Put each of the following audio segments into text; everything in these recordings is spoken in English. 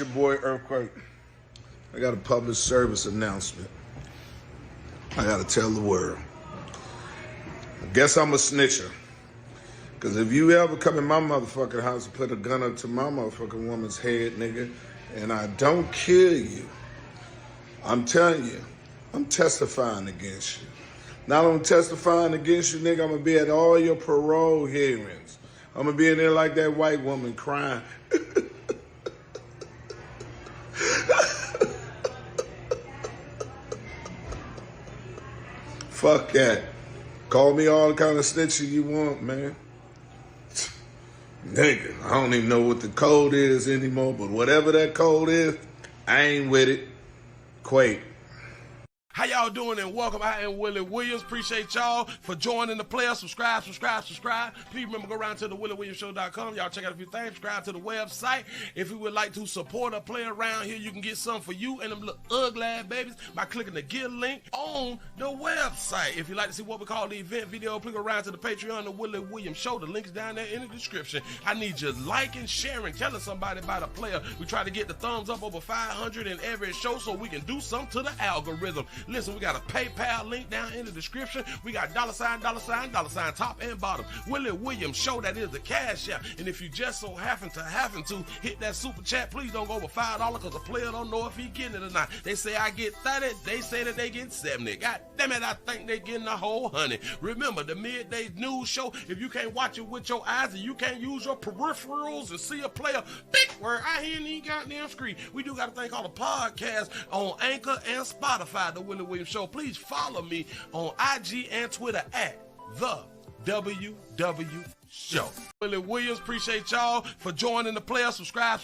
Your boy Earthquake. I got a public service announcement. I gotta tell the world. I guess I'm a snitcher. Cause if you ever come in my motherfucking house and put a gun up to my motherfucking woman's head, nigga, and I don't kill you, I'm telling you, I'm testifying against you. Not only testifying against you, nigga, I'm gonna be at all your parole hearings. I'm gonna be in there like that white woman crying. Fuck that. Call me all the kind of snitching you want, man. Nigga, I don't even know what the code is anymore, but whatever that code is, I ain't with it. Quake. How y'all doing and welcome. I am Willie Williams. Appreciate y'all for joining the player. Subscribe. Please remember, go around to the WillieWilliamsShow.com. Y'all check out a few things. Subscribe to the website. If you would like to support a player around here, you can get some for you and them little ugly ass babies by clicking the Get link on the website. If you'd like to see what we call the event video, please go around to the Patreon, the Willie Williams Show. The link's down there in the description. I need you liking, sharing, telling somebody about a player. We try to get the thumbs up over 500 in every show so we can do something to the algorithm. Listen, we got a PayPal link down in the description. We got $, top and bottom. Willie Williams Show, that is the cash app. And if you just so happen to hit that super chat, please don't go over $5 because the player don't know if he getting it or not. They say I get 30, they say that they get 70. God damn it, I think they getting the whole 100. Remember, the midday news show, if you can't watch it with your eyes and you can't use your peripherals and see a player, big word, I hear any goddamn screen. We do got a thing called a podcast on Anchor and Spotify, the Willie Williams Show. Please follow me on IG and Twitter at the WW Show. Willie Williams, appreciate y'all for joining the player. Subscribe.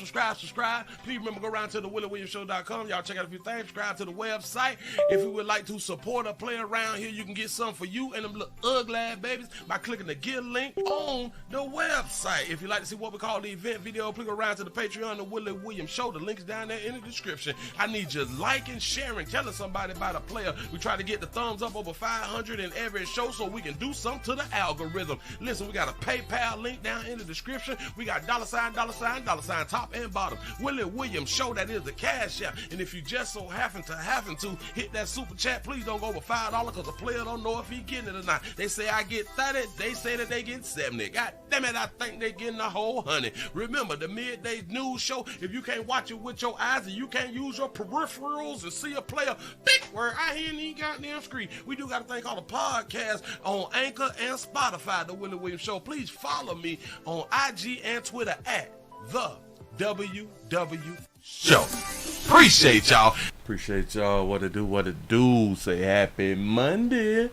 Please remember, go around to the WillieWilliamsShow.com. Y'all check out a few things. Subscribe to the website. If you would like to support a player around here, you can get some for you and them little ugly ass babies by clicking the Get link on the website. If you'd like to see what we call the event video, please go around to the Patreon, the Willie Williams Show. The link's down there in the description. I need you liking, sharing, telling somebody about a player. We try to get the thumbs up over 500 in every show so we can do something to the algorithm. Listen, we got a PayPal link down in the description. We got $, top and bottom. Willie Williams Show, that is the cash app. And if you just so happen to hit that super chat, please don't go over $5 because the player don't know if he getting it or not. They say I get 30, they say that they get 70. God damn it, I think they getting the whole 100. Remember, the midday news show, if you can't watch it with your eyes and you can't use your peripherals and see a player, big word, I hear any goddamn screen. We do got a thing called a podcast on Anchor and Spotify, the Willie Williams Show. Please follow me on IG and Twitter at the WW Show. Appreciate y'all. What it do. Say happy Monday.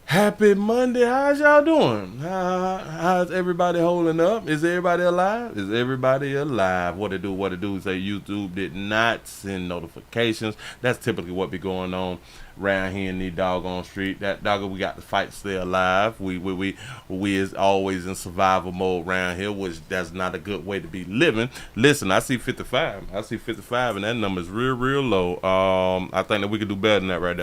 Happy Monday. How's y'all doing? How's everybody holding up? Is everybody alive? What it do. Say YouTube did not send notifications. That's typically what be going on around here in the doggone street. That doggo, we got to fight to stay alive. We is always in survival mode around here, which that's not a good way to be living. Listen, I see 55, and that number is real low. I think that we could do better than that right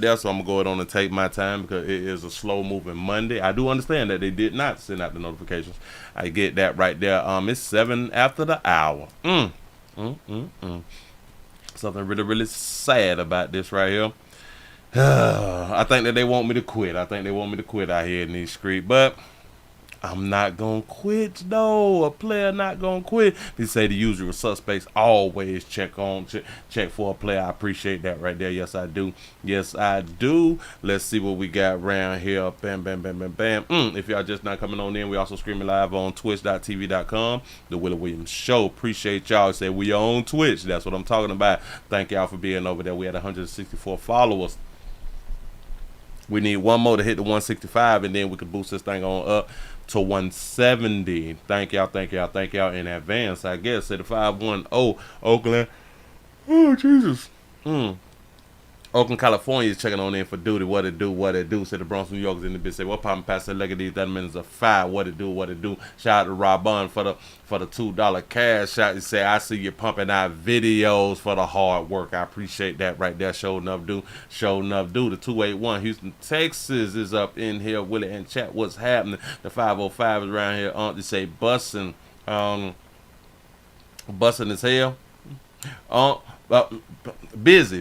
now. So I'm gonna go ahead on and take my time because it is a slow moving Monday. I do understand that they did not send out the notifications. I get that right there. It's 7 after the hour. Something really sad about this right here. I think that they want me to quit. out here in these streets, but I'm not gonna quit though. A player not gonna quit. They say the usual suspects always check for a player. I appreciate that right there. Yes, I do. Let's see what we got around here. Bam. If y'all just not coming on in, we also streaming live on twitch.tv.com. The Willie Williams Show. Appreciate y'all. Say we on Twitch. That's what I'm talking about. Thank y'all for being over there. We had 164 followers. We need one more to hit the 165, and then we can boost this thing on up to 170. Thank y'all in advance, I guess. Say the 510 Oakland. Oh, Jesus. Oakland, California is checking on in for duty. What it do. Say the Bronx, New York is in the bit. Say what poppin' past that leg of these 30 minutes of fire. What it do. Shout out to Rob Bond for the $2 cash shot. He say I see you pumping out videos for the hard work. I appreciate that right there. Show enough do. The 281 Houston, Texas is up in here. Willie and chat. What's happening? The 505 is around here. They say bussin'. Busting as hell. Uh, uh, busy.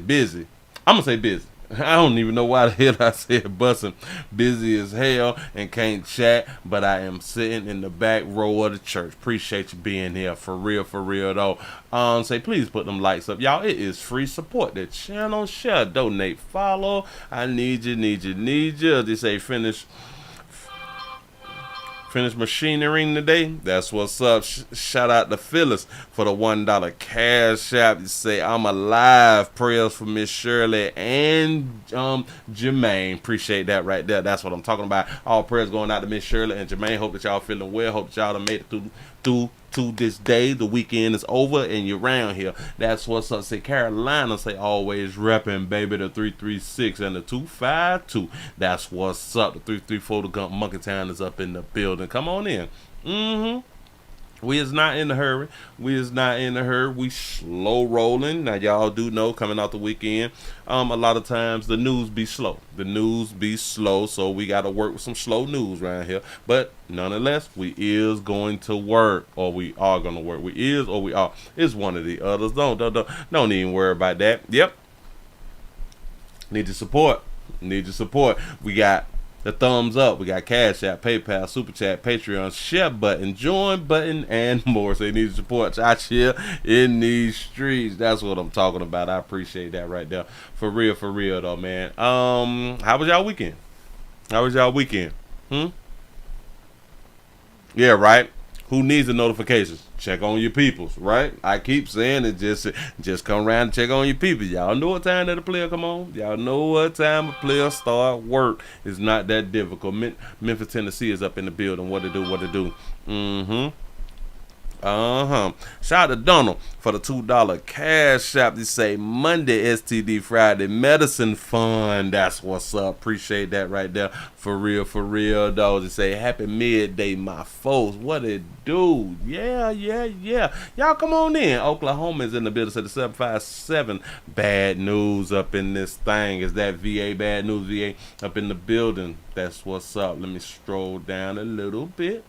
I'm gonna say busy. I don't even know why the hell I said busting. Busy as hell and can't chat, but I am sitting in the back row of the church. Appreciate you being here, for real though. Say please put them likes up, y'all. It is free. Support the channel, share, donate, follow. I need you. They say finish machinery today. That's what's up. Shout out to Phyllis for the $1 cash app. You say I'm alive. Prayers for Miss Shirley and Jermaine. Appreciate that right there. That's what I'm talking about. All prayers going out to Miss Shirley and Jermaine. Hope that y'all feeling well. Hope that y'all done made it through to this day. The weekend is over and you're around here. That's what's up. Say Carolina, say always repping, baby, the 336 and the 252. That's what's up. The 334, the Gump Monkey Town is up in the building. Come on in. We is not in a hurry. We slow rolling. Now y'all do know coming out the weekend, a lot of times the news be slow. So we got to work with some slow news around here. But nonetheless, we is going to work, or we are going to work. We is or we are. It's one of the others. Don't even worry about that. Yep. Need your support. We got the thumbs up. We got Cash App, PayPal, Super Chat, Patreon, share button, join button, and more. So you need support out here in these streets. That's what I'm talking about. I appreciate that right there. For real though, man. How was y'all weekend? Yeah, right. Who needs the notifications? Check on your peoples, right? I keep saying it, just come around and check on your people. Y'all know what time that a player come on. Y'all know what time a player start work. It's not that difficult. Memphis, Tennessee is up in the building. What to do? Shout out to Donald for the $2 cash app. They say Monday STD Friday medicine fund. That's what's up. Appreciate that right there. For real though. They say happy midday, my folks. What it do? Yeah. Y'all come on in. Oklahoma is in the building. Said the 757. Bad news up in this thing. Is that VA bad news? VA up in the building. That's what's up. Let me stroll down a little bit.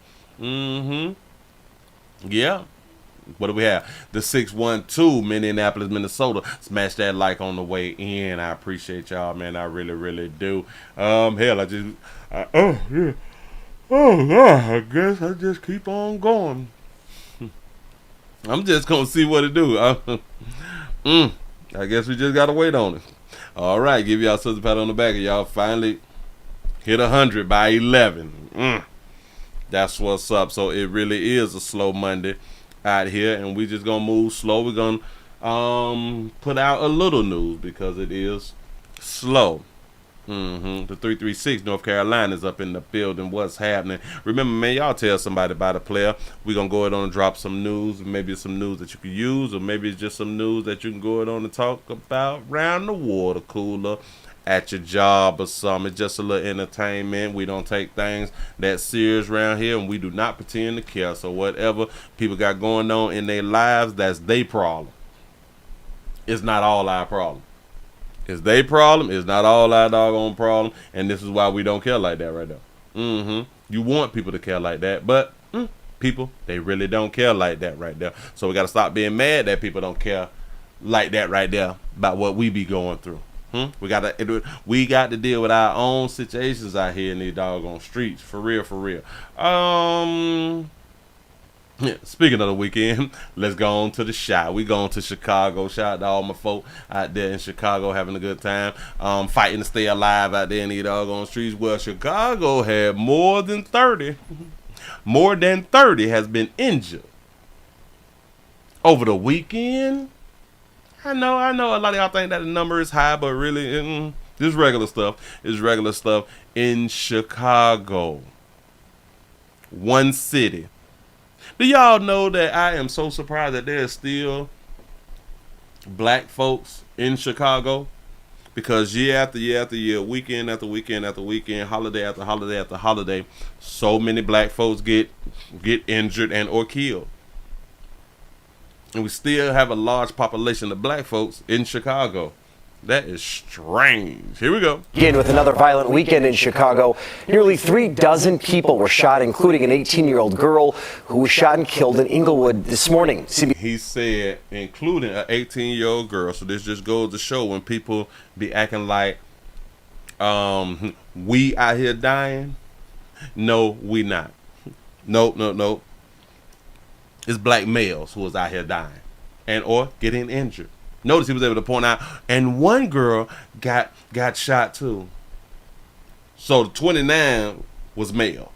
Yeah. What do we have? The 612, Minneapolis, Minnesota. Smash that like on the way in. I appreciate y'all, man. I really do. I guess I just keep on going. I'm just gonna see what it do. I guess we just gotta wait on it. All right, give y'all a pat on the back. Y'all finally hit 100 by 11. That's what's up. So it really is a slow Monday out here, and we just gonna move slow. We're gonna put out a little news because it is slow. The 336 North Carolina is up in the building. What's happening? Remember, man, y'all tell somebody about a player. We're gonna go ahead on and drop some news. Maybe it's some news that you can use, or maybe it's just some news that you can go ahead on and talk about around the water cooler, at your job or something. It's just a little entertainment. We don't take things that serious around here, and we do not pretend to care. So whatever people got going on in their lives, that's their problem. It's not all our problem. It's their problem. It's not all our doggone problem. And this is why we don't care like that right there. You want people to care like that, but people, they really don't care like that right there. So we got to stop being mad that people don't care like that right there about what we be going through. We got to deal with our own situations out here in these doggone streets. For real. Speaking of the weekend, let's go on to the shot. We going to Chicago. Shout out to all my folk out there in Chicago having a good time. Fighting to stay alive out there in these doggone streets. Well, Chicago had more than 30 has been injured over the weekend. I know a lot of y'all think that the number is high, but really, this regular stuff is regular stuff in Chicago. One city. Do y'all know that I am so surprised that there's still black folks in Chicago? Because year after year after year, weekend after weekend after weekend, holiday after holiday after holiday, so many black folks get injured and or killed. And we still have a large population of black folks in Chicago. That is strange. Here we go. Begin with another violent weekend in Chicago. Nearly 36 people were shot, including an 18-year-old girl who was shot and killed in Inglewood this morning. He said, including an 18-year-old girl. So this just goes to show when people be acting like we out here dying. No, we not. No. It's black males who was out here dying and or getting injured. Notice he was able to point out, and one girl got shot too. So the 29 was male.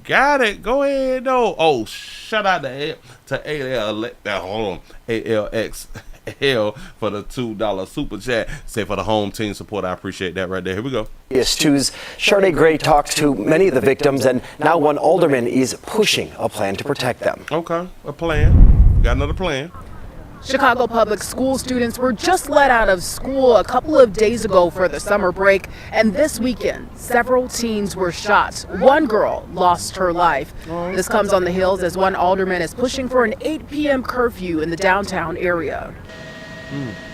Got it. Go ahead though. Oh, shout out to ALXL for the $2 super chat. Say for the home team support. I appreciate that right there. Here we go. PS2's Sharday Gray talked to many of the victims, and now one alderman is pushing a plan to protect them. Okay, a plan. Got another plan. Chicago public school students were just let out of school a couple of days ago for the summer break, and this weekend, several teens were shot. One girl lost her life. This comes on the heels as one alderman is pushing for an 8 p.m. curfew in the downtown area.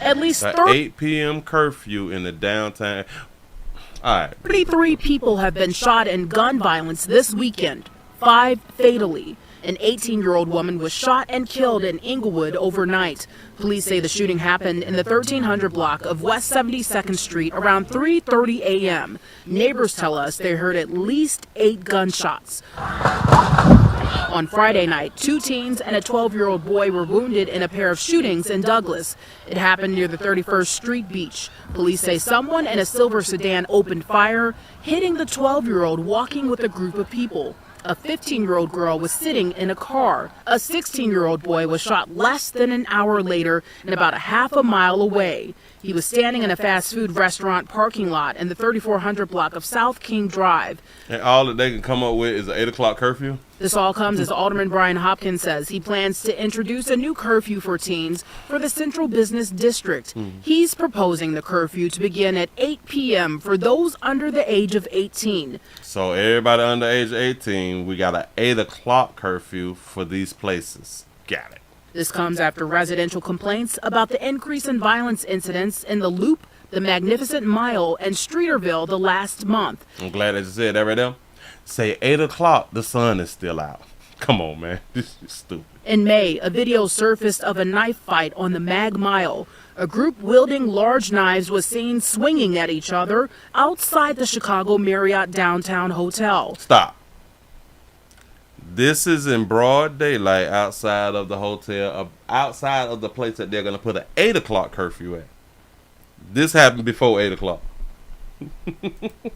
At least 8 p.m. curfew in the downtown. All right. 33 people have been shot in gun violence this weekend, 5 fatally. An 18-year-old woman was shot and killed in Inglewood overnight. Police say the shooting happened in the 1300 block of West 72nd Street around 3:30 a.m. Neighbors tell us they heard at least 8 gunshots. On Friday night, 2 teens and a 12-year-old boy were wounded in a pair of shootings in Douglas. It happened near the 31st Street beach. Police say someone in a silver sedan opened fire, hitting the 12-year-old walking with a group of people. A 15-year-old girl was sitting in a car. A 16-year-old boy was shot less than an hour later and about a half a mile away. He was standing in a fast food restaurant parking lot in the 3400 block of South King Drive. And all that they can come up with is an 8 o'clock curfew? This all comes as Alderman Brian Hopkins says he plans to introduce a new curfew for teens for the Central Business District. He's proposing the curfew to begin at 8 p.m. for those under the age of 18. So everybody under the age of 18, we got an 8 o'clock curfew for these places. Got it. This comes after residential complaints about the increase in violence incidents in the Loop, the Magnificent Mile, and Streeterville the last month. I'm glad that you said that right there. Say 8 o'clock, the sun is still out. Come on, man. This is stupid. In May, a video surfaced of a knife fight on the Mag Mile. A group wielding large knives was seen swinging at each other outside the Chicago Marriott Downtown Hotel. Stop. This is in broad daylight outside of the hotel, outside of the place that they're going to put an 8 o'clock curfew at. This happened before 8 o'clock.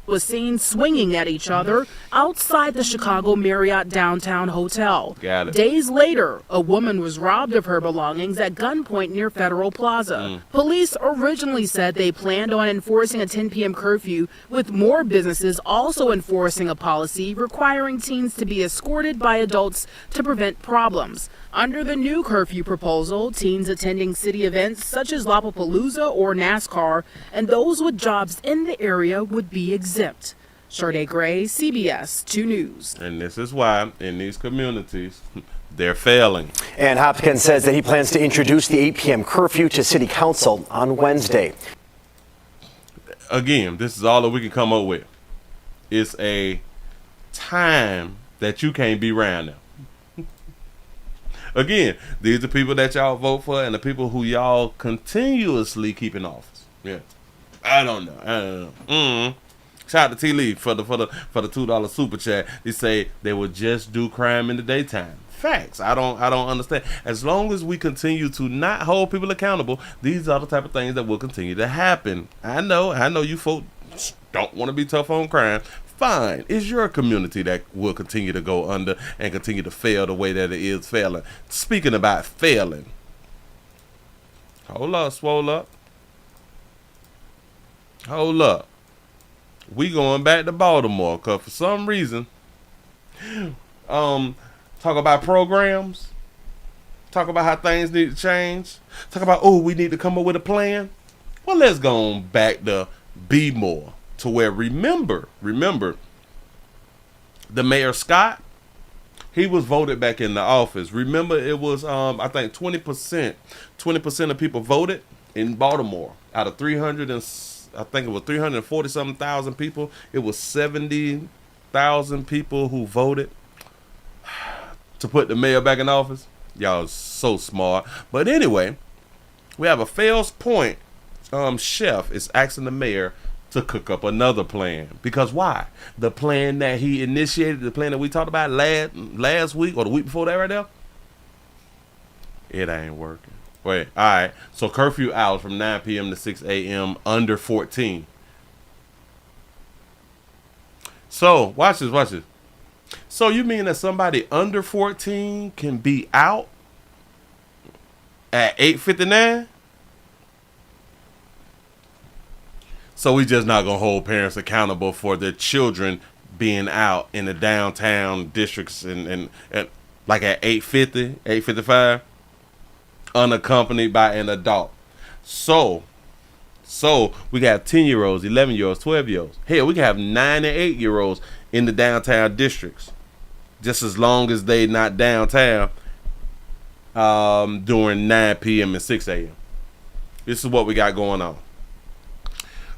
Was seen swinging at each other outside the Chicago Marriott Downtown Hotel. Got it. Days later, a woman was robbed of her belongings at gunpoint near Federal Plaza. Police originally said they planned on enforcing a 10 p.m. curfew, with more businesses also enforcing a policy requiring teens to be escorted by adults to prevent problems. Under the new curfew proposal, teens attending city events such as Lollapalooza or NASCAR and those with jobs in the area would be exempt. Sharday Gray, CBS 2 News. And this is why in these communities, they're failing. And Hopkins says that he plans to introduce the 8 p.m. curfew to City Council on Wednesday. Again, this is all that we can come up with. It's a time that you can't be around them. Again, these are people that y'all vote for and the people who y'all continuously keep in office. Yeah, I don't know. Shout out to T. Lee for the $2 super chat. They say they would just do crime in the daytime. Facts. I don't understand. As long as we continue to not hold people accountable, these are the type of things that will continue to happen. I know you folks don't want to be tough on crime. Fine. It's your community that will continue to go under and continue to fail the way that it is failing. Speaking about failing. Hold up, swole up. Hold up. We going back to Baltimore because for some reason, talk about programs, talk about how things need to change, talk about, we need to come up with a plan. Well, let's go on back to Be More. To where remember the Mayor Scott, he was voted back in the office. Remember, it was I think 20% of people voted. in Baltimore. Out of 300 and I think it was 340 something thousand people, it was 70,000 people who voted to put the mayor back in office. Y'all so smart. But anyway, we have a Fells Point chef is asking the mayor to cook up another plan. Because why? The plan that he initiated, the plan that we talked about last week or the week before that right there, it ain't working. Wait, all right. So curfew hours from 9 p.m. to 6 a.m. under 14. So watch this. So you mean that somebody under 14 can be out at 8:59? So we just not gonna hold parents accountable for their children being out in the downtown districts and like at 8:50, 8:55, unaccompanied by an adult. So we got 10-year-olds, 11-year-olds, 12-year-olds. Hell, we can have 9 and 8-year-olds in the downtown districts, just as long as they not downtown during 9 p.m. and 6 a.m. This is what we got going on.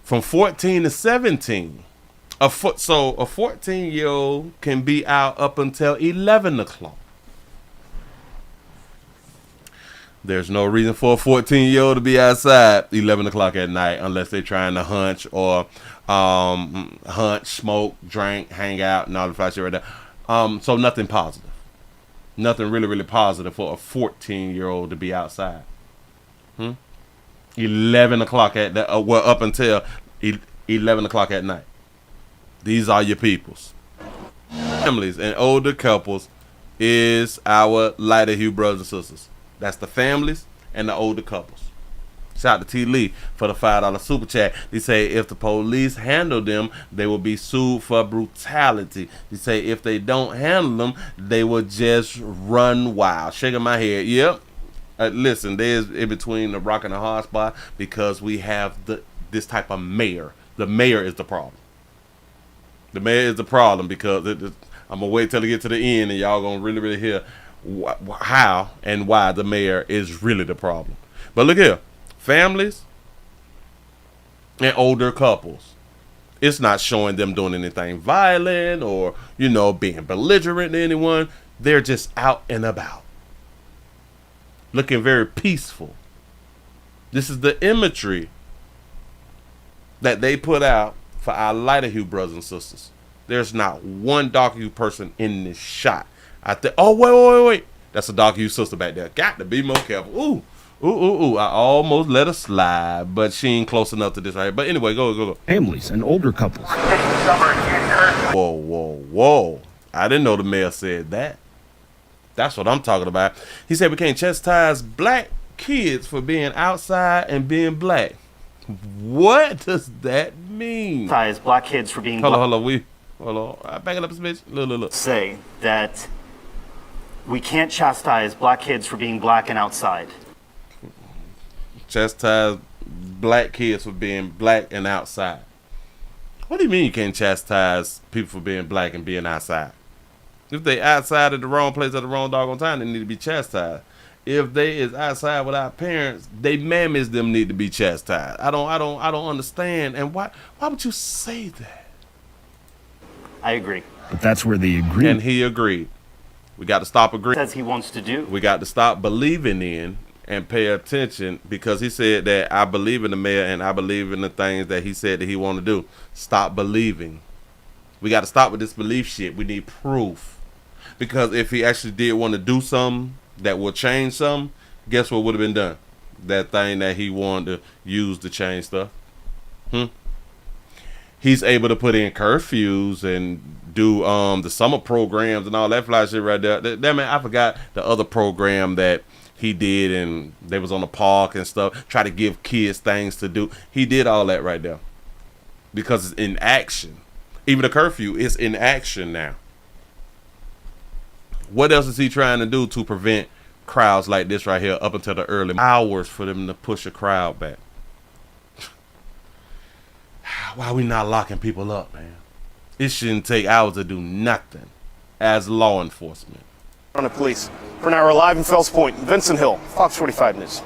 From 14 to 17, so a 14-year-old can be out up until 11 o'clock. There's no reason for a 14-year-old to be outside 11 o'clock at night unless they're trying to hunch or hunt, smoke, drink, hang out, and all the fly shit right there. So nothing positive. Nothing really, really positive for a 14-year-old to be outside. 11 o'clock at the, up until 11 o'clock at night. These are your peoples. Families and older couples is our lighter hue brothers and sisters. That's the families and the older couples. Shout out to T. Lee for the $5 super chat. They say if the police handle them, they will be sued for brutality. They say if they don't handle them, they will just run wild. Shaking my head. Yep. Listen, there's in between the rock and the hard spot because we have this type of mayor. The mayor is the problem. The mayor is the problem because I'm going to wait till I get to the end and y'all going to really, really hear how and why the mayor is really the problem. But look here. Families and older couples. It's not showing them doing anything violent or, being belligerent to anyone. They're just out and about. Looking very peaceful. This is the imagery that they put out for our lighter hue brothers and sisters. There's not one dark hue person in this shot. Wait. That's a dark hue sister back there. Got to be more careful. Ooh. I almost let her slide, but she ain't close enough to this right here. But anyway, go. Families and older couples. Whoa. I didn't know the mayor said that. That's what I'm talking about. He said we can't chastise black kids for being outside and being black. What does that mean? Chastise black kids for being Hold on. Back it up a bitch. Look. Say that we can't chastise black kids for being black and outside. Chastise black kids for being black and outside. What do you mean you can't chastise people for being black and being outside? If they outside at the wrong place at the wrong doggone time, they need to be chastised. If they is outside without parents, they mammies them need to be chastised. I don't understand. And why would you say that? I agree. But that's where they agree. And he agreed. We got to stop agreeing. Says he wants to do. We got to stop believing in and pay attention because he said that I believe in the mayor and I believe in the things that he said that he want to do. Stop believing. We got to stop with this belief shit. We need proof. Because if he actually did want to do something that will change something, guess what would have been done? That thing that he wanted to use to change stuff. He's able to put in curfews and do the summer programs and all that fly shit right there. Damn it, I forgot the other program that he did and they was on the park and stuff. Try to give kids things to do. He did all that right there. Because it's in action. Even the curfew is in action now. What else is he trying to do to prevent crowds like this right here up until the early hours for them to push a crowd back? Why are we not locking people up, man? It shouldn't take hours to do nothing as law enforcement. On the police. For now, we're live in Fells Point, Vincent Hill, Fox 45 News.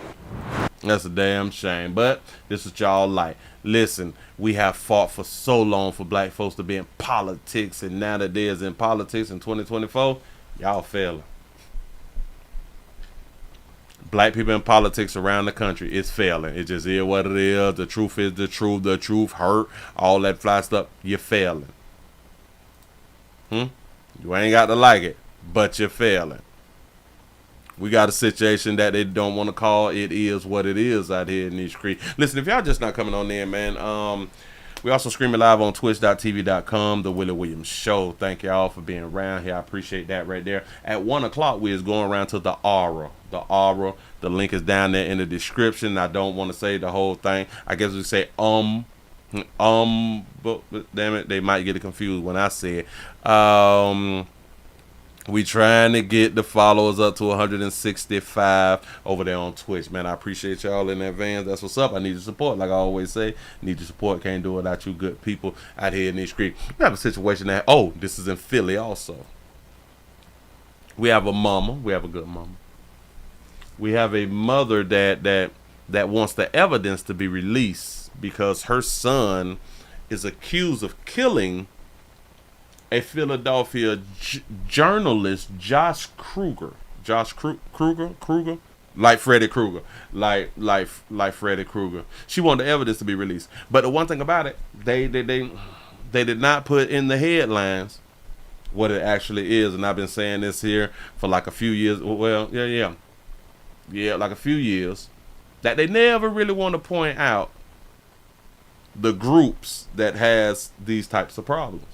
That's a damn shame. But this is y'all like. Listen, we have fought for so long for black folks to be in politics, and now that they're in politics in 2024, y'all failing. Black people in politics around the country is failing. It just is what it is. The truth is the truth. The truth hurt. All that fly stuff. You're failing. You ain't got to like it, but you're failing. We got a situation that they don't want to call. It is what it is out here in these streets. Listen, if y'all just not coming on in, man, we also streaming live on twitch.tv.com, The Willie Williams Show. Thank y'all for being around here. I appreciate that right there. At 1 o'clock, we is going around to the Aura. The Aura. The link is down there in the description. I don't want to say the whole thing. I guess we say but damn it, they might get it confused when I say it. We trying to get the followers up to 165 over there on Twitch, man. I appreciate y'all in advance. That's what's up. I need your support, like I always say. Need your support. Can't do it without you good people out here in these streets. We have a situation that, this is in Philly also. We have a mama. We have a good mama. We have a mother that wants the evidence to be released because her son is accused of killing a Philadelphia journalist, Josh Kruger. Kruger, like Freddy Krueger, like Freddy Krueger. She wanted the evidence to be released, but the one thing about it, they did not put in the headlines what it actually is. And I've been saying this here for like a few years. Well, like a few years, that they never really want to point out the groups that has these types of problems.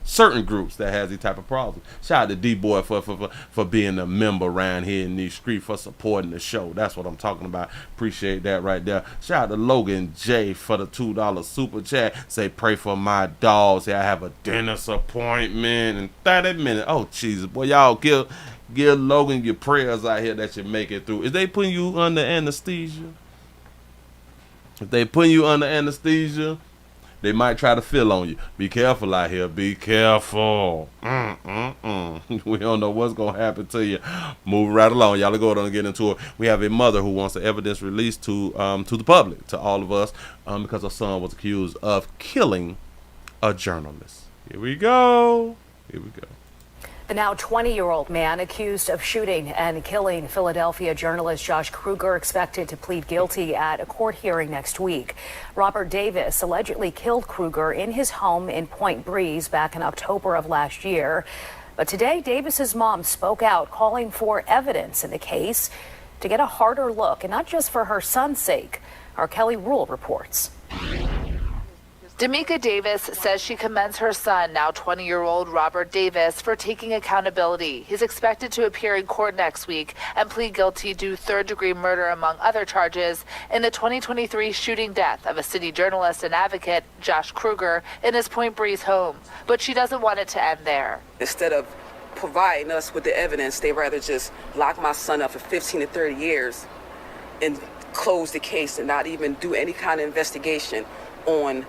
Certain groups that has these type of problems. Shout out to D-Boy for being a member around here in these streets, for supporting the show. That's what I'm talking about. Appreciate that right there. Shout out to Logan J for the $2 super chat. Say, pray for my dogs. I have a dentist appointment in 30 minutes. Oh, Jesus. Boy, y'all give Logan your prayers out here that you make it through. Is they putting you under anesthesia? If they putting you under anesthesia, they might try to fill on you. Be careful out here. Be careful. We don't know what's going to happen to you. Moving right along. Y'all go on and get into it. We have a mother who wants the evidence released to the public, to all of us, because her son was accused of killing a journalist. Here we go. The now 20-year-old man accused of shooting and killing Philadelphia journalist Josh Kruger expected to plead guilty at a court hearing next week. Robert Davis allegedly killed Kruger in his home in Point Breeze back in October of last year. But today, Davis's mom spoke out, calling for evidence in the case to get a harder look, and not just for her son's sake. Our Kelly Rule reports. Damika Davis says she commends her son, now 20-year-old Robert Davis, for taking accountability. He's expected to appear in court next week and plead guilty to third-degree murder, among other charges, in the 2023 shooting death of a city journalist and advocate, Josh Kruger, in his Point Breeze home. But she doesn't want it to end there. Instead of providing us with the evidence, they rather just lock my son up for 15 to 30 years and close the case and not even do any kind of investigation on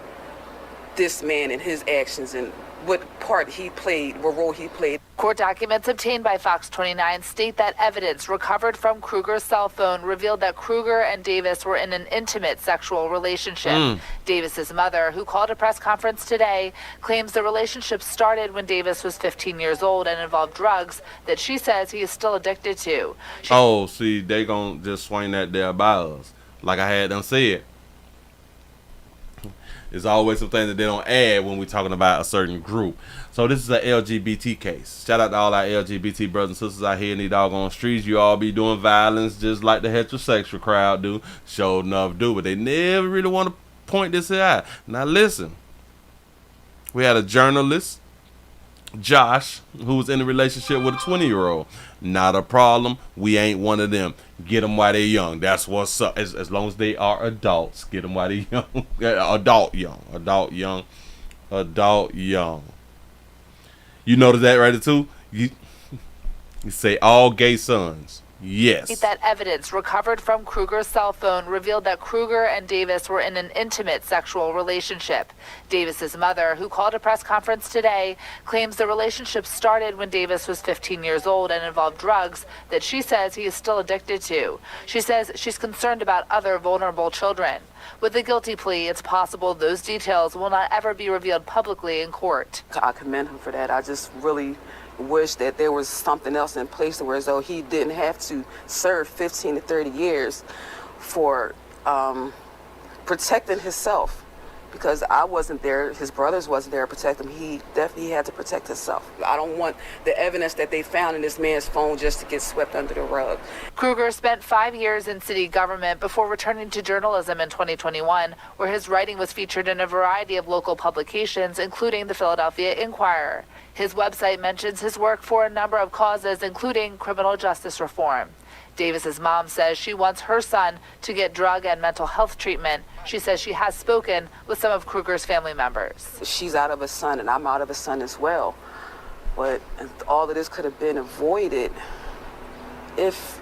this man and his actions and what part he played, what role he played. Court documents obtained by Fox 29 state that evidence recovered from Kruger's cell phone revealed that Kruger and Davis were in an intimate sexual relationship. Davis's mother, who called a press conference today, claims the relationship started when Davis was 15 years old and involved drugs that she says he is still addicted to. See, they gonna just swing that there by us. Like I had them said. There's always some things that they don't add when we're talking about a certain group. So this is an LGBT case. Shout out to all our LGBT brothers and sisters out here in these doggone streets. You all be doing violence just like the heterosexual crowd do. Sure enough do. But they never really want to point this out. Now listen. We had a journalist, Josh, who was in a relationship with a 20-year-old. Not a problem. We ain't one of them. Get them while they're young. That's what's up. As long as they are adults. Get them while they're young. Adult young. You notice that right too? You say all gay sons. Yes. That evidence recovered from Kruger's cell phone revealed that Kruger and Davis were in an intimate sexual relationship. Davis's mother, who called a press conference today, claims the relationship started when Davis was 15 years old and involved drugs that she says he is still addicted to. She says she's concerned about other vulnerable children. With the guilty plea, it's possible those details will not ever be revealed publicly in court. I commend him for that. I just really wish that there was something else in place where as though he didn't have to serve 15 to 30 years for protecting himself, because I wasn't there, his brothers wasn't there to protect him. He definitely had to protect himself. I don't want the evidence that they found in this man's phone just to get swept under the rug. Kruger spent 5 years in city government before returning to journalism in 2021, where his writing was featured in a variety of local publications, including the Philadelphia Inquirer. His website mentions his work for a number of causes, including criminal justice reform. Davis's mom says she wants her son to get drug and mental health treatment. She says she has spoken with some of Kruger's family members. She's out of a son, and I'm out of a son as well. But all of this could have been avoided if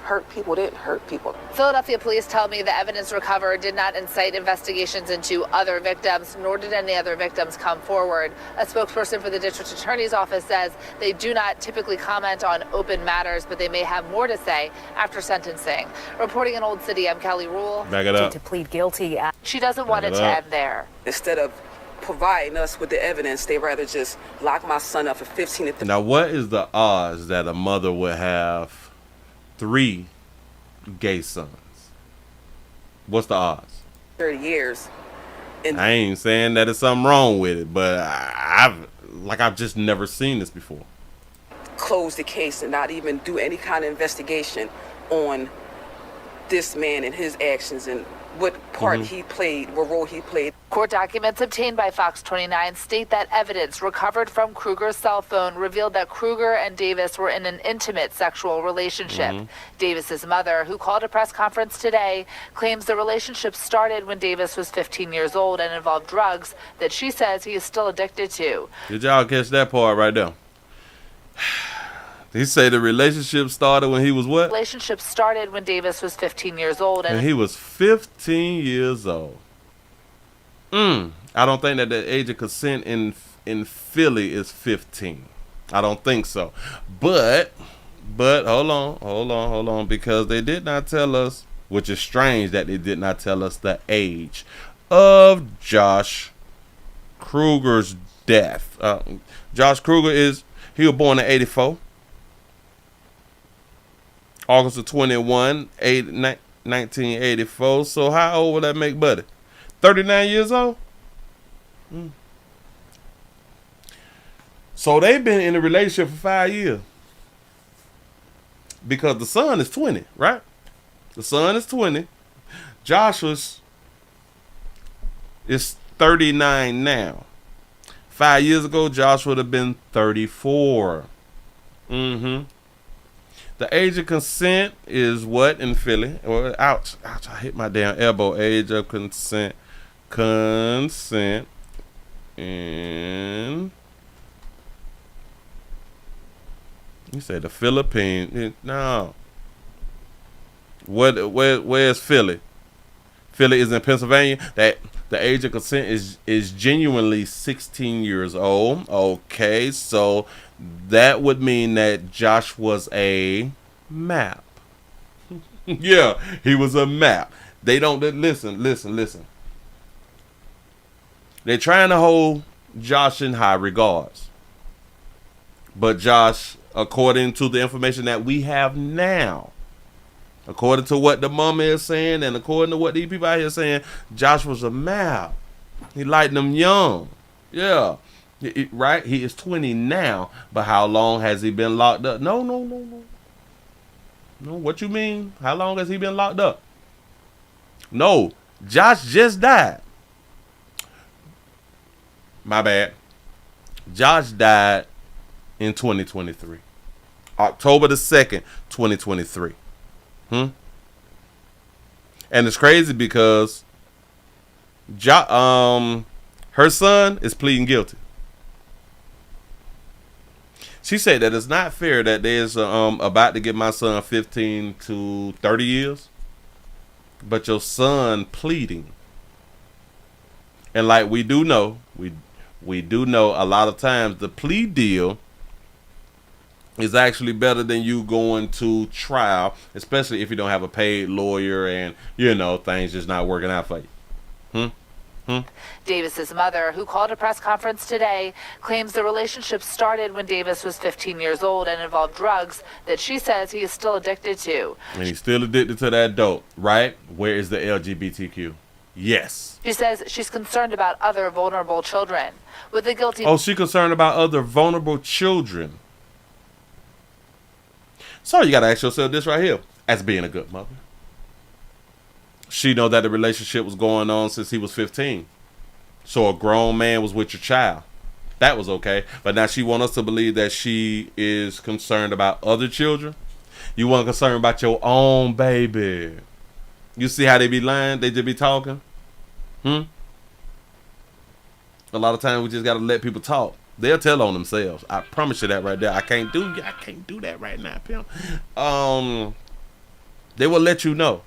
hurt people didn't hurt people. Philadelphia police tell me the evidence recovered did not incite investigations into other victims, nor did any other victims come forward. A spokesperson for the district attorney's office says they do not typically comment on open matters, but they may have more to say after sentencing. Reporting in Old City, I'm Kelly Rule. Back it up. To plead guilty. She doesn't want it to end there. Instead of providing us with the evidence, they rather just lock my son up for 15 to 30. Now, what is the odds that a mother would have 3 gay sons? What's the odds? 30 years. And I ain't saying that there's something wrong with it, but I've just never seen this before. close the case and not even do any kind of investigation on this man and his actions and what part he played, what role he played. Court documents obtained by Fox 29 state that evidence recovered from Kruger's cell phone revealed that Kruger and Davis were in an intimate sexual relationship. Davis's mother, who called a press conference today, claims the relationship started when Davis was 15 years old and involved drugs that she says he is still addicted to. Did y'all catch that part right there? He said the relationship started when he was what? Relationship started when Davis was 15 years old. And he was 15 years old. I don't think that the age of consent in Philly is 15. I don't think so. But hold on, because they did not tell us, which is strange that they did not tell us the age of Josh Kruger's death. Josh Kruger he was born in 84. August of 21, 1984. So how old would that make Buddy? 39 years old? So they've been in a relationship for 5 years. Because the son is 20, right? The son is 20. Joshua's is 39 now. 5 years ago, Josh would have been 34. The age of consent is what in Philly? Well, ouch, I hit my damn elbow. Age of consent in, you say the Philippines. No. Where's Philly? Philly is in Pennsylvania. That the age of consent is genuinely 16 years old. Okay, so that would mean that Josh was a map. Yeah, he was a map. They don't listen. They're trying to hold Josh in high regards. But Josh, according to the information that we have now, according to what the mama is saying and according to what these people out here saying, Josh was a map. He liked them young. Yeah. Right? He is 20 now, but how long has he been locked up? No. What you mean? How long has he been locked up? No, Josh just died. My bad. Josh died in 2023. October the 2nd, 2023. And it's crazy because her son is pleading guilty. She said that it's not fair that there's about to give my son 15 to 30 years, but your son pleading. And like we do know, we do know a lot of times the plea deal is actually better than you going to trial, especially if you don't have a paid lawyer and, you know, things just not working out for you. Davis's mother, who called a press conference today, claims the relationship started when Davis was 15 years old and involved drugs that she says he is still addicted to. And he's still addicted to that dope, right? Where is the LGBTQ? Yes. She says she's concerned about other vulnerable children. With the guilty... Oh, she's concerned about other vulnerable children. So you got to ask yourself this right here, as being a good mother. She know that the relationship was going on since he was 15. So a grown man was with your child. That was okay. But now she want us to believe that she is concerned about other children. You want concerned about your own baby. You see how they be lying? They just be talking. A lot of times we just got to let people talk. They'll tell on themselves. I promise you that right there. I can't do that right now, Pimp. They will let you know.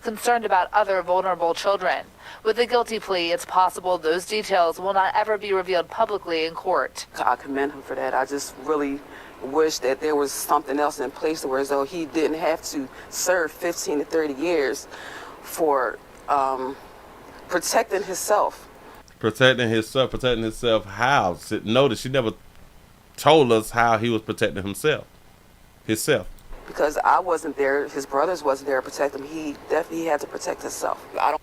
Concerned about other vulnerable children. With the guilty plea, it's possible those details will not ever be revealed publicly in court. I commend him for that. I just really wish that there was something else in place where as though he didn't have to serve 15 to 30 years for protecting himself. Protecting himself how? Notice she never told us how he was protecting himself. Because I wasn't there, his brothers wasn't there to protect him. He definitely had to protect himself. I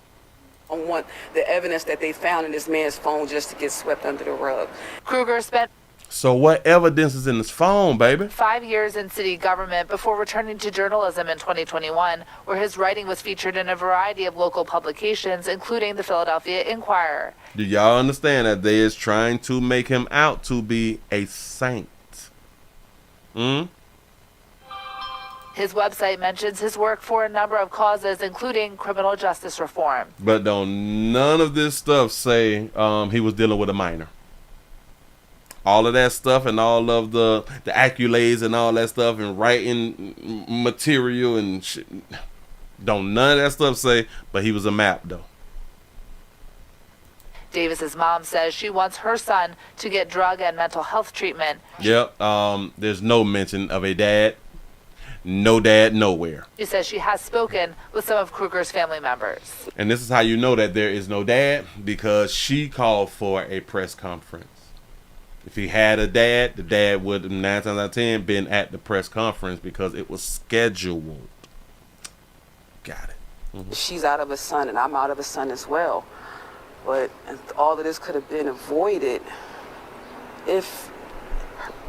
don't want the evidence that they found in this man's phone just to get swept under the rug. Kruger spent... So what evidence is in his phone, baby? 5 years in city government before returning to journalism in 2021, where his writing was featured in a variety of local publications, including the Philadelphia Inquirer. Do y'all understand that they is trying to make him out to be a saint? His website mentions his work for a number of causes, including criminal justice reform. But don't none of this stuff say he was dealing with a minor. All of that stuff and all of the accolades and all that stuff and writing material and shit. Don't none of that stuff say, but he was a map though. Davis's mom says she wants her son to get drug and mental health treatment. Yep. There's no mention of a dad. No dad nowhere. She says she has spoken with some of Kruger's family members. And this is how you know that there is no dad, because she called for a press conference. If he had a dad, the dad would 9 times out of 10 been at the press conference because it was scheduled. Got it. She's out of a son and I'm out of a son as well. But all of this could have been avoided if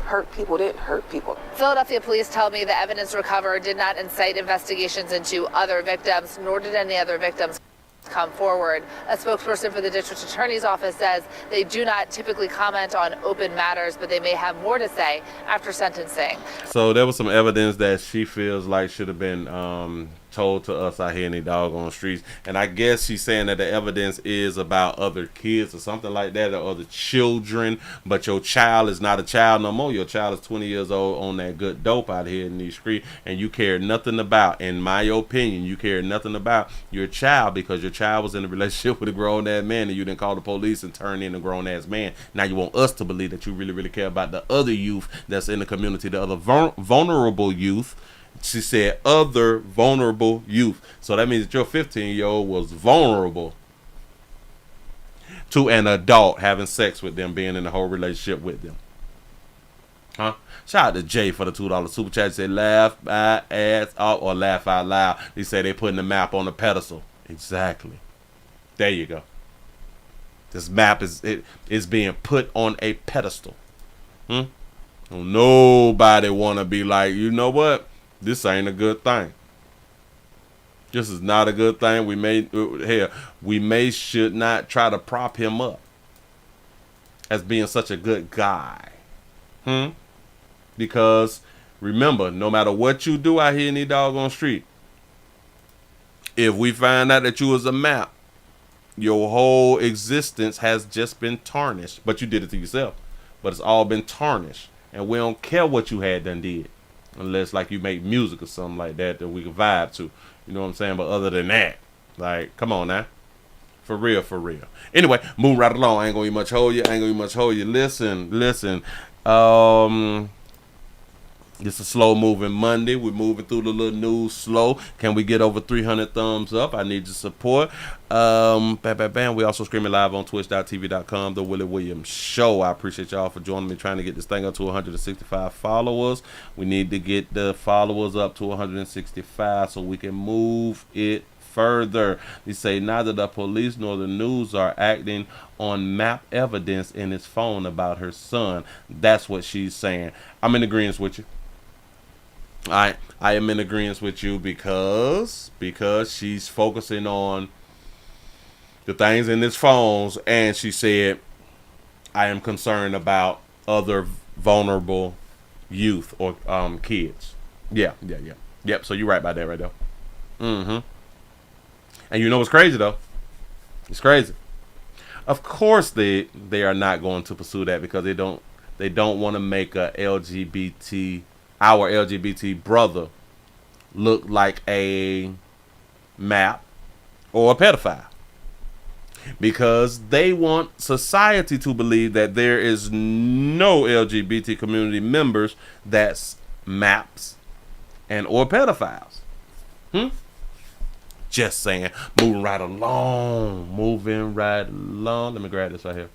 hurt people didn't hurt people. Philadelphia police tell me the evidence recovered did not incite investigations into other victims, nor did any other victims come forward. A spokesperson for the district attorney's office says they do not typically comment on open matters, but they may have more to say after sentencing. So there was some evidence that she feels like should have been told to us out here in the doggone streets. And I guess she's saying that the evidence is about other kids or something like that, or other children. But your child is not a child no more. Your child is 20 years old on that good dope out here in these streets. And you care nothing about, in my opinion, you care nothing about your child because your child was in a relationship with a grown-ass man and you didn't call the police and turn in a grown-ass man. Now you want us to believe that you really, really care about the other youth that's in the community, the other vulnerable youth. She said other vulnerable youth. So that means that your 15-year-old was vulnerable to an adult having sex with them, being in a whole relationship with them. Huh? Shout out to Jay for the $2 super chat. He said laugh my ass off or laugh out loud. He said they putting the map on the pedestal. Exactly. There you go. This map is being put on a pedestal. Nobody want to be like, you know what? This ain't a good thing. This is not a good thing. We should not try to prop him up as being such a good guy. Because remember, no matter what you do out here in the doggone street, if we find out that you was a map, your whole existence has just been tarnished. But you did it to yourself. But it's all been tarnished. And we don't care what you had done did. Unless, like, you make music or something like that that we can vibe to. You know what I'm saying? But other than that, like, come on now. For real, for real. Anyway, moving right along. I ain't gonna much hold you. Listen. It's a slow moving Monday. We're moving through the little news slow. Can we get over 300 thumbs up? I need your support. Bam. We also streaming live on twitch.tv.com, The Willie Williams Show. I appreciate y'all for joining me, trying to get this thing up to 165 followers. We need to get the followers up to 165 so we can move it further. They say neither the police nor the news are acting on map evidence in his phone about her son. That's what she's saying. I'm in agreement with you. I am in agreement with you because she's focusing on the things in his phones, and she said, I am concerned about other vulnerable youth or kids. Yeah. Yep, so you're right about that right there. And you know what's crazy though? It's crazy. Of course they are not going to pursue that because they don't want to make our LGBT brother look like a map or a pedophile. Because they want society to believe that there is no LGBT community members that's maps and or pedophiles. Just saying. Moving right along. Let me grab this right here.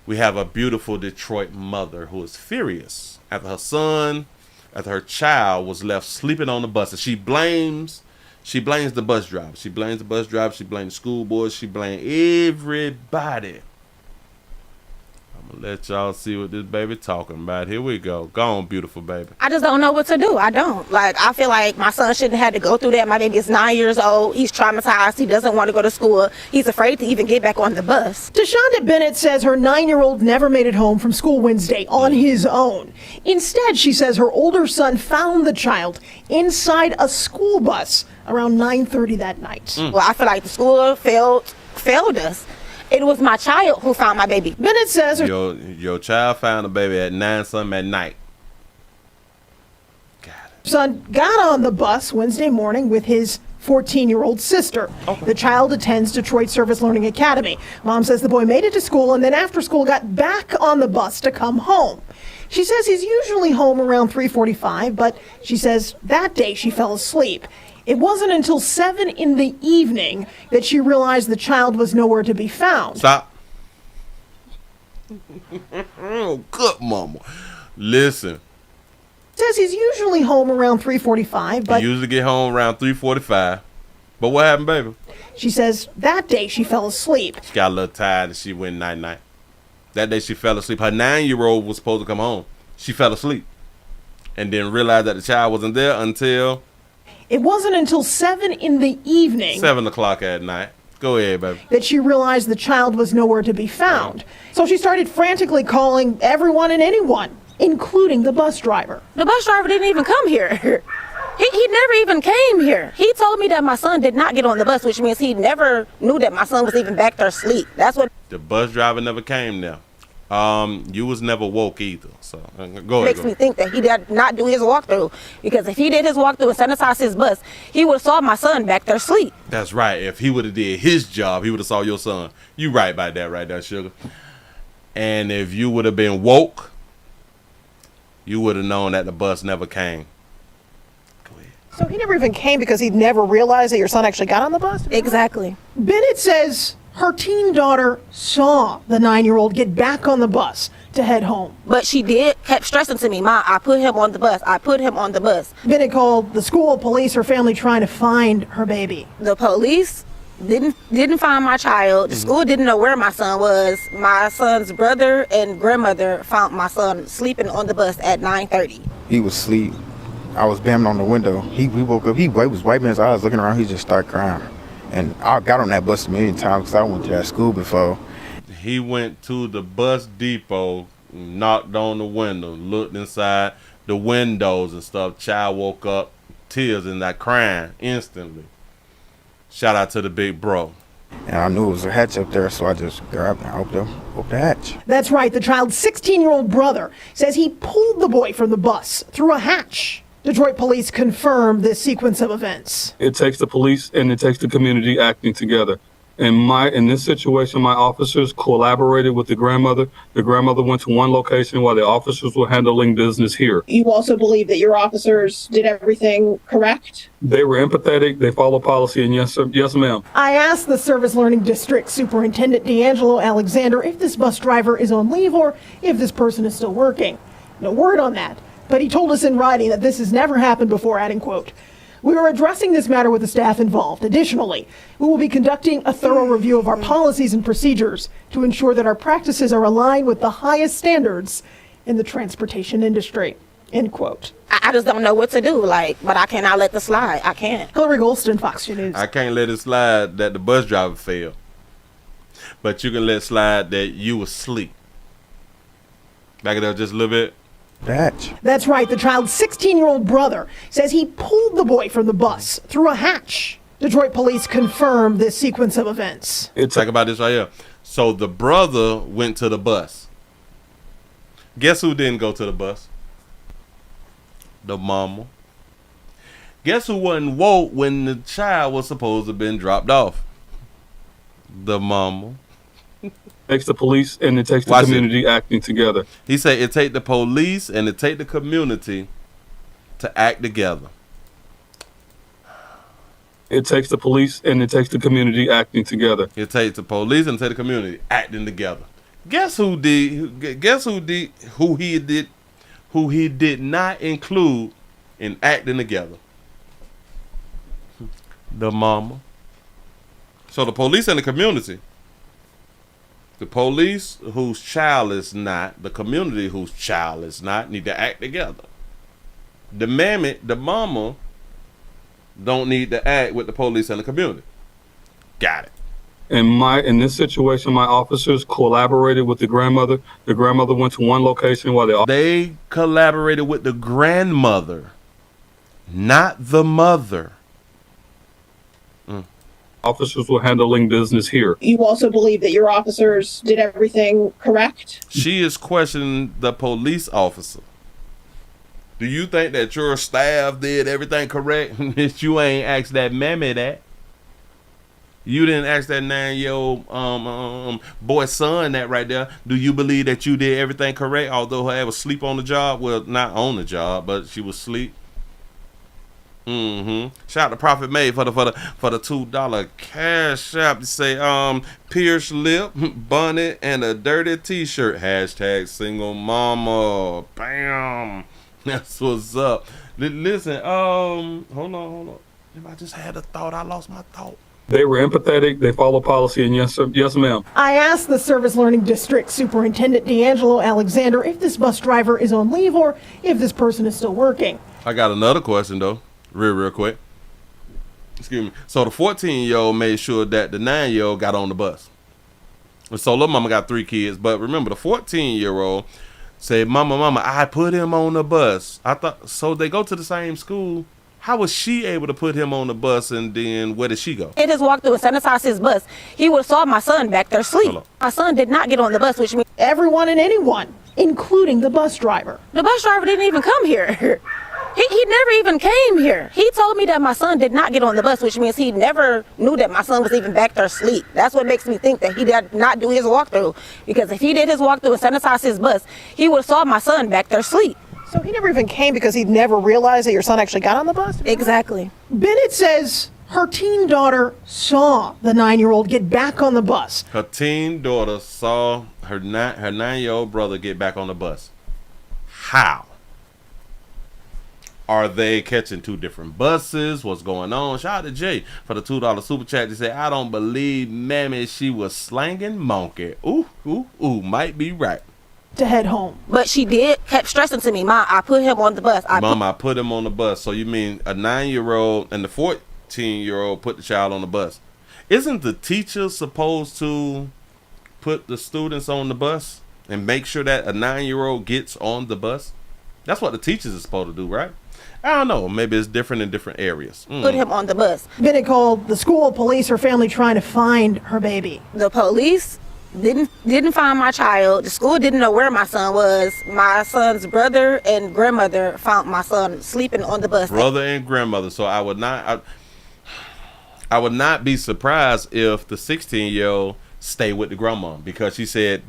We have a beautiful Detroit mother who is furious after her child was left sleeping on the bus. And she blames the bus driver. She blames the school boys. She blames everybody. I'm gonna let y'all see what this baby talking about. Here we go. Go on, beautiful baby. I just don't know what to do. I don't. I feel like my son shouldn't have had to go through that. My baby is 9 years old. He's traumatized. He doesn't want to go to school. He's afraid to even get back on the bus. Deshonda Bennett says her 9-year-old never made it home from school Wednesday on his own. Instead, she says her older son found the child inside a school bus around 9:30 that night. Well, I feel like the school failed us. It was my child who found my baby. Bennett says your child found a baby at 9-something at night. Son got on the bus Wednesday morning with his 14-year-old sister. Okay. The child attends Detroit Service Learning Academy. Mom says the boy made it to school and then after school got back on the bus to come home. She says he's usually home around 3:45, but she says that day she fell asleep. It wasn't until 7 in the evening that she realized the child was nowhere to be found. Stop. Oh, good mama. Listen. Says he's usually home around 3:45, but he usually get home around 3:45. But what happened, baby? She says that day she fell asleep. She got a little tired and she went night-night. That day she fell asleep. Her 9-year-old was supposed to come home. She fell asleep and didn't realize that the child wasn't there until... It wasn't until 7 in the evening. 7 o'clock at night. Go ahead, baby. That she realized the child was nowhere to be found. So she started frantically calling everyone and anyone, including the bus driver. The bus driver didn't even come here. He never even came here. He told me that my son did not get on the bus, which means he never knew that my son was even back there asleep. That's what... The bus driver never came there. You was never woke either. So go ahead. Makes me think that he did not do his walkthrough, because if he did his walkthrough and sanitized his bus, he would have saw my son back there asleep. That's right. If he would have did his job, he would have saw your son. You right about that right there, sugar. And if you would have been woke, you would have known that the bus never came. Go ahead. So he never even came because he never realized that your son actually got on the bus? Exactly. Bennett says her teen daughter saw the 9-year-old get back on the bus to head home. But she kept stressing to me, Ma, I put him on the bus. I put him on the bus. Bennett called the school, police, her family trying to find her baby. The police didn't find my child. The school didn't know where my son was. My son's brother and grandmother found my son sleeping on the bus at 9:30. He was asleep. I was banging on the window. He woke up. He was wiping his eyes, looking around. He just started crying. And I got on that bus a million times because I went to that school before. He went to the bus depot, knocked on the window, looked inside the windows and stuff. Child woke up, tears and that crying instantly. Shout out to the big bro. And I knew it was a hatch up there, so I just grabbed and opened the hatch. That's right. The child's 16-year-old brother says he pulled the boy from the bus through a hatch. Detroit police confirmed this sequence of events. It takes the police and it takes the community acting together. In this situation, my officers collaborated with the grandmother. The grandmother went to one location while the officers were handling business here. You also believe that your officers did everything correct? They were empathetic. They followed policy, and yes, sir, yes, ma'am. I asked the Service Learning District Superintendent D'Angelo Alexander if this bus driver is on leave or if this person is still working. No word on that, but he told us in writing that this has never happened before, adding, quote, "We are addressing this matter with the staff involved. Additionally, we will be conducting a thorough review of our policies and procedures to ensure that our practices are aligned with the highest standards in the transportation industry," end quote. I just don't know what to do, but I cannot let this slide. I can't. Hillary Golston, Fox News. I can't let it slide that the bus driver failed. But you can let slide that you were asleep. Back it up just a little bit. That's right. The child's 16-year-old brother says he pulled the boy from the bus through a hatch. Detroit police confirmed this sequence of events. Talk about this right here. So the brother went to the bus. Guess who didn't go to the bus? The mama. Guess who wasn't woke when the child was supposed to have been dropped off? The mama. Takes the police and it takes the community acting together. He said it take the police and it take the community to act together. It takes the police and it takes the community acting together. It takes the police and it takes the community acting together. Guess who he did not include in acting together? The mama. So the police and the community. The police whose child is not, the community whose child is not, need to act together. The mama don't need to act with the police and the community. Got it. In this situation, my officers collaborated with the grandmother. The grandmother went to one location while they collaborated with the grandmother, not the mother. Officers were handling business here. You also believe that your officers did everything correct? She is questioning the police officer. Do you think that your staff did everything correct? That you ain't asked that mammy that. You didn't ask that 9-year-old boy's son that right there. Do you believe that you did everything correct? Although her ass was asleep on the job. Well, not on the job, but she was asleep. Shout out to Prophet May for the $2 cash app. You say pierced lip, bunny, and a dirty t-shirt. Hashtag single mama. Bam. That's what's up. Listen, hold on. If I just had a thought, I lost my thought. They were empathetic. They followed policy, and yes, sir, yes, ma'am. I asked the Service Learning District Superintendent D'Angelo Alexander if this bus driver is on leave or if this person is still working. I got another question though. Real quick. Excuse me. So the 14-year-old made sure that the 9-year-old got on the bus. So little mama got 3 kids, but remember the 14-year-old said, Mama, I put him on the bus. I thought so. They go to the same school. How was she able to put him on the bus, and then where did she go? He just walked through and sanitized his bus. He would have saw my son back there asleep. My son did not get on the bus, which means everyone and anyone, including the bus driver. The bus driver didn't even come here. He never even came here. He told me that my son did not get on the bus, which means he never knew that my son was even back there asleep. That's what makes me think that he did not do his walkthrough. Because if he did his walkthrough and sanitized his bus, he would have saw my son back there asleep. So he never even came because he never realized that your son actually got on the bus? Exactly. Bennett says her teen daughter saw the 9-year-old get back on the bus. Her teen daughter saw her 9-year-old brother get back on the bus. How? Are they catching 2 different buses? What's going on? Shout out to Jay for the $2 super chat. They say, I don't believe mammy, she was slanging monkey. Ooh, might be right. To head home. But she kept stressing to me, Mom, I put him on the bus. I put him on the bus. So you mean a 9-year-old and the 14-year-old put the child on the bus. Isn't the teacher supposed to put the students on the bus and make sure that a 9-year-old gets on the bus? That's what the teachers are supposed to do, right? I don't know. Maybe it's different in different areas. Put him on the bus. Bennett called the school, police, her family trying to find her baby. The police didn't find my child. The school didn't know where my son was. My son's brother and grandmother found my son sleeping on the bus. Brother and grandmother. So I would not be surprised if the 16-year-old stayed with the grandma, because she said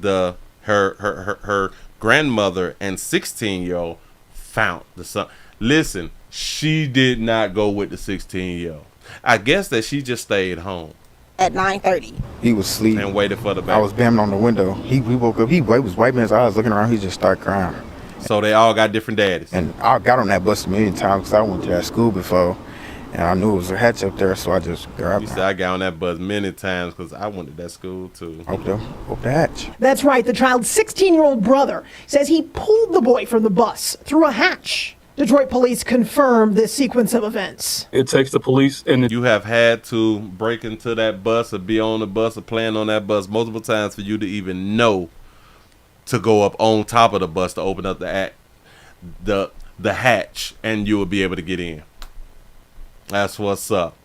her grandmother and 16-year-old found the son. Listen, she did not go with the 16-year-old. I guess that she just stayed home at 9:30. He was asleep and waited for the baby. I was banging on the window. We woke up. He was wiping his eyes, looking around. He just started crying. So they all got different daddies. And I got on that bus a million times because I went to that school before, and I knew it was a hatch up there, so I just grabbed You him. said I got on that bus many times because I went to that school too. Open the hatch. That's right. The child's 16-year-old brother says he pulled the boy from the bus through a hatch. Detroit police confirmed this sequence of events. It takes the police and you have had to break into that bus or be on the bus or plan on that bus multiple times for you to even know to go up on top of the bus to open up the hatch, and you will be able to get in. That's what's up.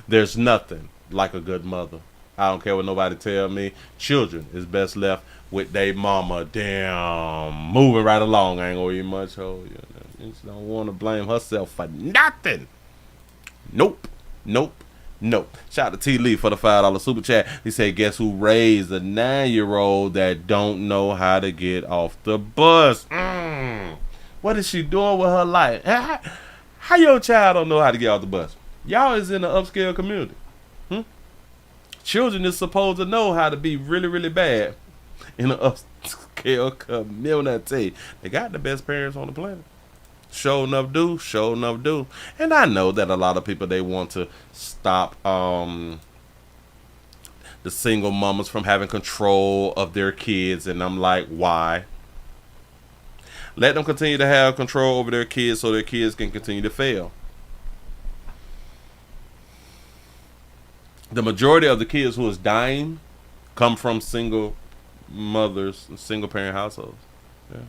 There's nothing like a good mother. I don't care what nobody tell me. Children is best left with their mama. Damn, moving right along. I ain't gonna eat much. Oh, you just don't want to blame herself for nothing. Nope. Shout out to T. Lee for the $5 super chat. He said, guess who raised a 9-year-old that don't know how to get off the bus? What is she doing with her life? How your child don't know how to get off the bus? Y'all is in an upscale community. Children is supposed to know how to be really, really bad in an upscale community. They got the best parents on the planet. Sure enough do. And I know that a lot of people, they want to stop the single mamas from having control of their kids. And I'm like, why? Let them continue to have control over their kids so their kids can continue to fail. The majority of the kids who is dying come from single mothers, single parent households. Yeah.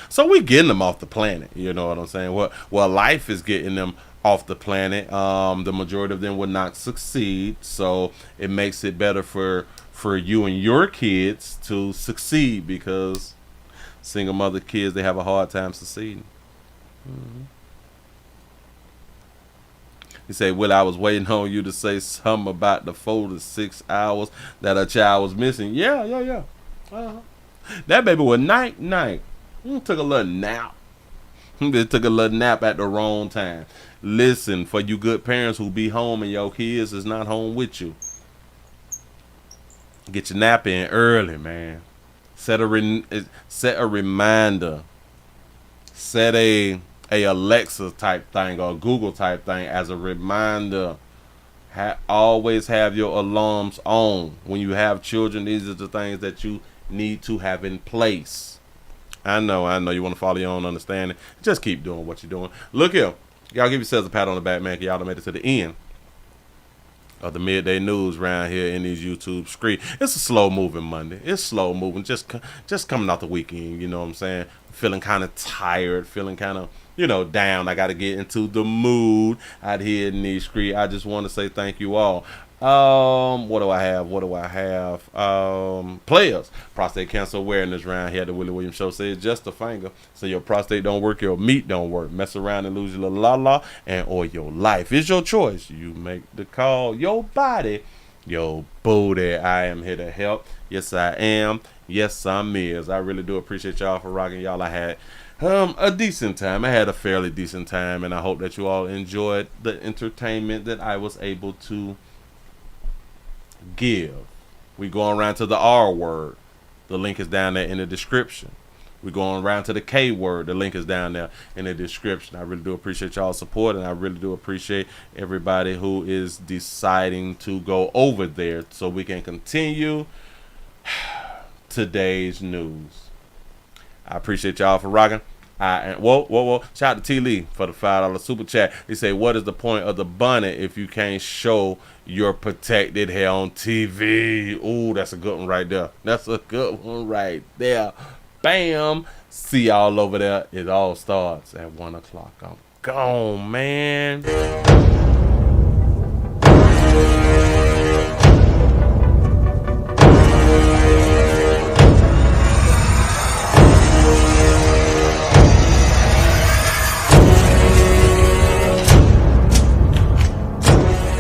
So we getting them off the planet. You know what I'm saying? Well, life is getting them off the planet. The majority of them will not succeed. So it makes it better for you and your kids to succeed, because single mother kids, they have a hard time succeeding. He said, Willie, I was waiting on you to say something about the 4 to 6 hours that a child was missing. Yeah. That baby was night. Took a little nap. They took a little nap at the wrong time. Listen, for you good parents who be home and your kids is not home with you, get your nap in early, man. Set a reminder. Set a Alexa type thing or a Google type thing as a reminder. Always have your alarms on. When you have children, these are the things that you need to have in place. I know you want to follow your own understanding. Just keep doing what you're doing. Look here. Y'all give yourselves a pat on the back, man, 'cause y'all done made it to the end of the midday news around here in these YouTube streets. It's a slow moving Monday. It's slow moving. Just coming out the weekend, you know what I'm saying? Feeling kind of tired, feeling kind of, down. I got to get into the mood out here in these streets. I just want to say thank you all. What do I have? Players. Prostate cancer awareness around here at the Willie Williams Show says just a finger. So your prostate don't work, your meat don't work. Mess around and lose your little la-la, and or your life. It's your choice. You make the call. Your body, your booty. I am here to help. Yes, I am. Yes, I'm is. I really do appreciate y'all for rocking. Y'all, I had a decent time. I had a fairly decent time, and I hope that you all enjoyed the entertainment that I was able to give. We going around to the R word. The link is down there in the description. We going around to the K word. The link is down there in the description. I really do appreciate y'all's support, and I really do appreciate everybody who is deciding to go over there so we can continue today's news. I appreciate y'all for rocking. Whoa. Shout out to T. Lee for the $5 super chat. They say, what is the point of the bonnet if you can't show your protected hair on TV? Ooh, that's a good one right there. Bam. See y'all over there. It all starts at 1 o'clock. I'm gone, man.